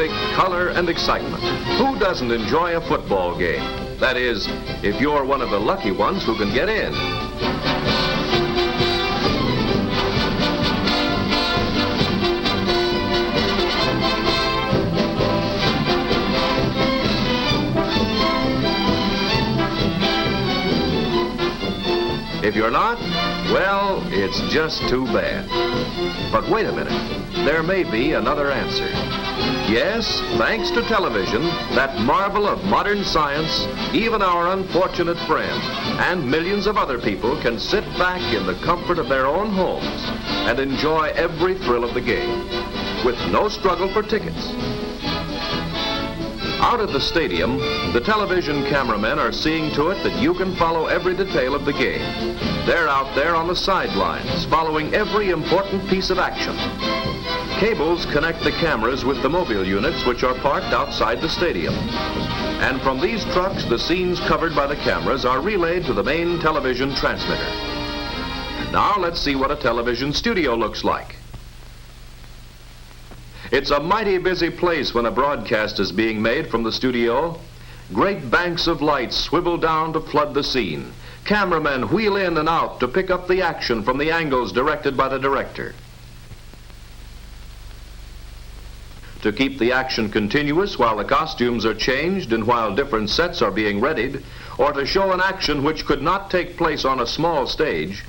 music, color, and excitement. Who doesn't enjoy a football game? That is, if you're one of the lucky ones who can get in. If you're not, well, it's just too bad. But wait a minute. There may be another answer. Yes, thanks to television, that marvel of modern science, even our unfortunate friend and millions of other people can sit back in the comfort of their own homes and enjoy every thrill of the game with no struggle for tickets. Out at the stadium, the television cameramen are seeing to it that you can follow every detail of the game. They're out there on the sidelines, following every important piece of action. Cables connect the cameras with the mobile units which are parked outside the stadium. And from these trucks, the scenes covered by the cameras are relayed to the main television transmitter. Now let's see what a television studio looks like. It's a mighty busy place when a broadcast is being made from the studio. Great banks of lights swivel down to flood the scene. Cameramen wheel in and out to pick up the action from the angles directed by the director. To keep the action continuous while the costumes are changed and while different sets are being readied, or to show an action which could not take place on a small stage,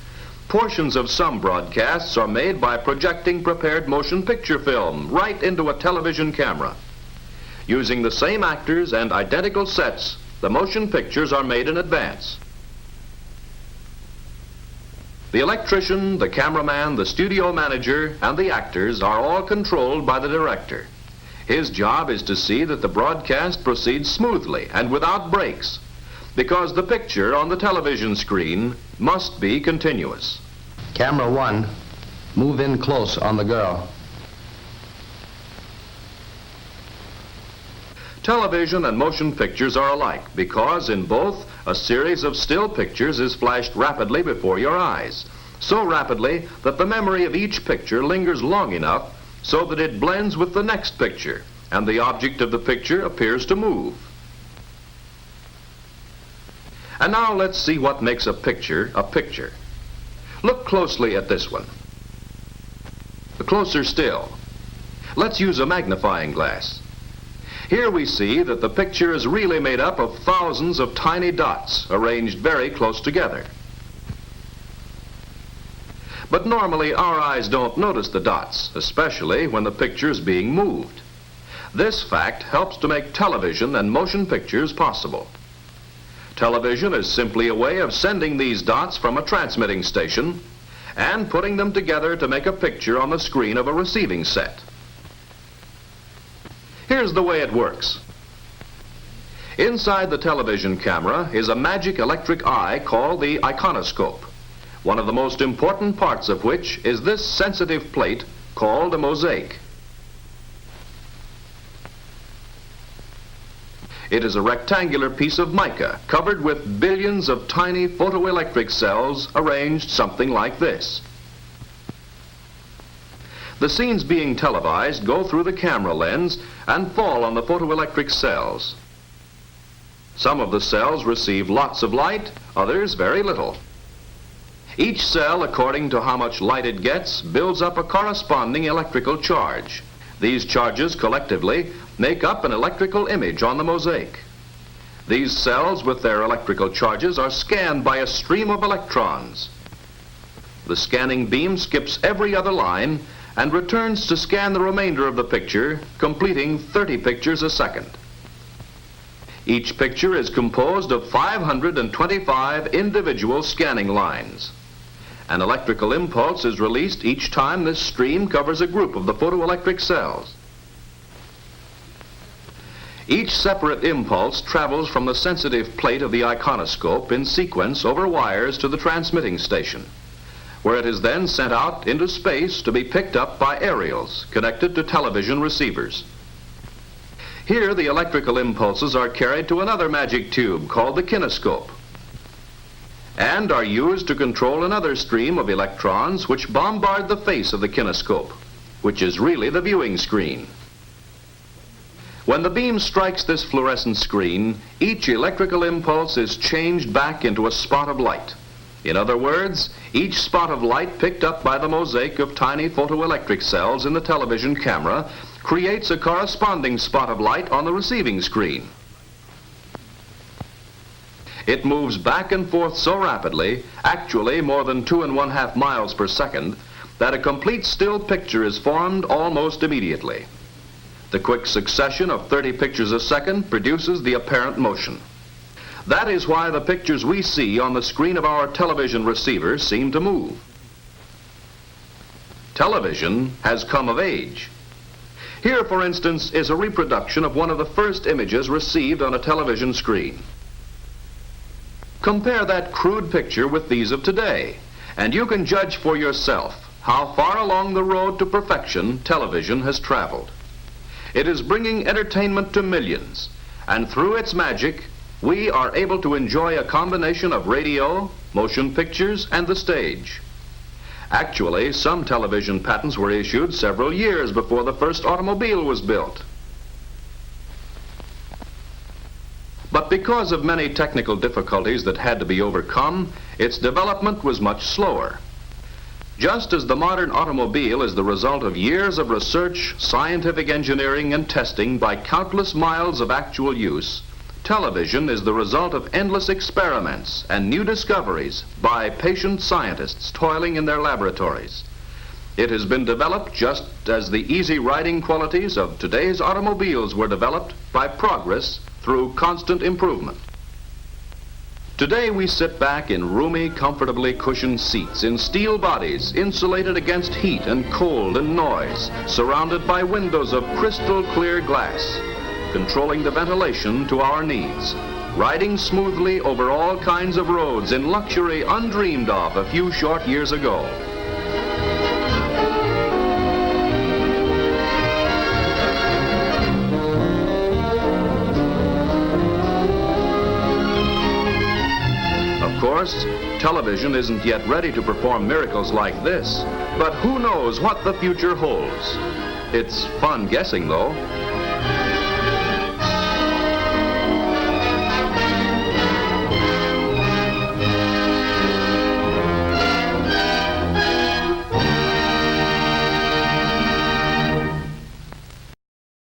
portions of some broadcasts are made by projecting prepared motion picture film right into a television camera. Using the same actors and identical sets, the motion pictures are made in advance. The electrician, the cameraman, the studio manager, and the actors are all controlled by the director. His job is to see that the broadcast proceeds smoothly and without breaks, because the picture on the television screen must be continuous. Camera 1, move in close on the girl. Television and motion pictures are alike because in both a series of still pictures is flashed rapidly before your eyes, so rapidly that the memory of each picture lingers long enough so that it blends with the next picture and the object of the picture appears to move. And now let's see what makes a picture a picture. Look closely at this one. Closer still. Let's use a magnifying glass. Here we see that the picture is really made up of thousands of tiny dots arranged very close together. But normally our eyes don't notice the dots, especially when the picture is being moved. This fact helps to make television and motion pictures possible. Television is simply a way of sending these dots from a transmitting station and putting them together to make a picture on the screen of a receiving set. Here's the way it works. Inside the television camera is a magic electric eye called the iconoscope, one of the most important parts of which is this sensitive plate called a mosaic. It is a rectangular piece of mica covered with billions of tiny photoelectric cells arranged something like this. The scenes being televised go through the camera lens and fall on the photoelectric cells. Some of the cells receive lots of light, others very little. Each cell, according to how much light it gets, builds up a corresponding electrical charge. These charges collectively make up an electrical image on the mosaic. These cells with their electrical charges are scanned by a stream of electrons. The scanning beam skips every other line and returns to scan the remainder of the picture, completing 30 pictures a second. Each picture is composed of 525 individual scanning lines. An electrical impulse is released each time this stream covers a group of the photoelectric cells. Each separate impulse travels from the sensitive plate of the iconoscope in sequence over wires to the transmitting station, where it is then sent out into space to be picked up by aerials connected to television receivers. Here, the electrical impulses are carried to another magic tube called the kinescope and are used to control another stream of electrons which bombard the face of the kinescope, which is really the viewing screen. When the beam strikes this fluorescent screen, each electrical impulse is changed back into a spot of light. In other words, each spot of light picked up by the mosaic of tiny photoelectric cells in the television camera creates a corresponding spot of light on the receiving screen. It moves back and forth so rapidly, actually more than 2½ miles per second, that a complete still picture is formed almost immediately. The quick succession of 30 pictures a second produces the apparent motion. That is why the pictures we see on the screen of our television receiver seem to move. Television has come of age. Here, for instance, is a reproduction of one of the first images received on a television screen. Compare that crude picture with these of today, and you can judge for yourself how far along the road to perfection television has traveled. It is bringing entertainment to millions, and through its magic, we are able to enjoy a combination of radio, motion pictures, and the stage. Actually, some television patents were issued several years before the first automobile was built. But because of many technical difficulties that had to be overcome, its development was much slower. Just as the modern automobile is the result of years of research, scientific engineering, and testing by countless miles of actual use, television is the result of endless experiments and new discoveries by patient scientists toiling in their laboratories. It has been developed just as the easy riding qualities of today's automobiles were developed by progress through constant improvement. Today we sit back in roomy, comfortably cushioned seats in steel bodies insulated against heat and cold and noise, surrounded by windows of crystal clear glass, controlling the ventilation to our needs, riding smoothly over all kinds of roads in luxury undreamed of a few short years ago. Of course, television isn't yet ready to perform miracles like this, but who knows what the future holds. It's fun guessing, though.